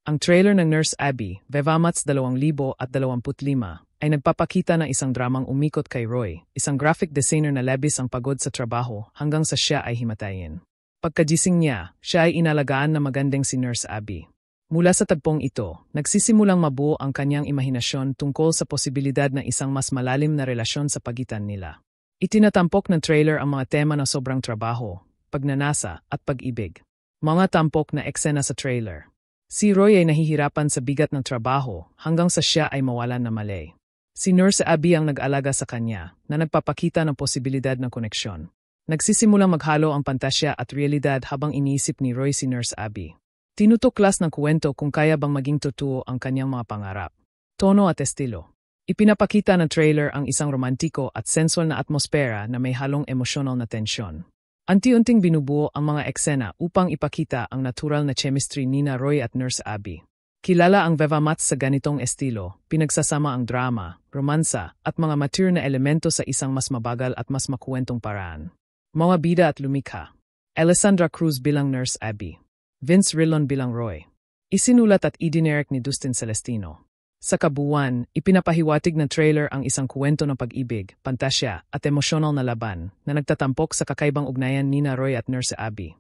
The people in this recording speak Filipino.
Ang trailer ng Nurse Abby, Vevamats 2025, ay nagpapakita ng isang dramang umikot kay Roy, isang graphic designer na labis ang pagod sa trabaho hanggang sa siya ay himatayin. Pagkagising niya, siya ay inalagaan na magandang si Nurse Abby. Mula sa tagpong ito, nagsisimulang mabuo ang kanyang imahinasyon tungkol sa posibilidad ng isang mas malalim na relasyon sa pagitan nila. Itinatampok ng trailer ang mga tema na sobrang trabaho, pagnanasa at pag-ibig. Mga tampok na eksena sa trailer. Si Roy ay nahihirapan sa bigat ng trabaho hanggang sa siya ay mawalan na malay. Si Nurse Abby ang nag-alaga sa kanya na nagpapakita ng posibilidad ng koneksyon. Nagsisimulang maghalo ang pantasya at realidad habang iniisip ni Roy si Nurse Abby. Tinutuklas ng kwento kung kaya bang maging totoo ang kanyang mga pangarap. Tono at estilo. Ipinapakita ng trailer ang isang romantiko at sensual na atmosfera na may halong emosyonal na tensyon. Anti-unting binubuo ang mga eksena upang ipakita ang natural na chemistry nina Roy at Nurse Abby. Kilala ang Vevamats sa ganitong estilo, pinagsasama ang drama, romansa, at mga mature na elemento sa isang mas mabagal at mas makuwentong paraan. Mga bida at lumikha. Alessandra Cruz bilang Nurse Abby. Vince Rillon bilang Roy. Isinulat at idinirect ni Dustin Celestino. Sa kabuuan, ipinapahiwatig ng trailer ang isang kwento ng pag-ibig, pantasya, at emosyonal na laban na nagtatampok sa kakaibang ugnayan nina Roy at Nurse Abby.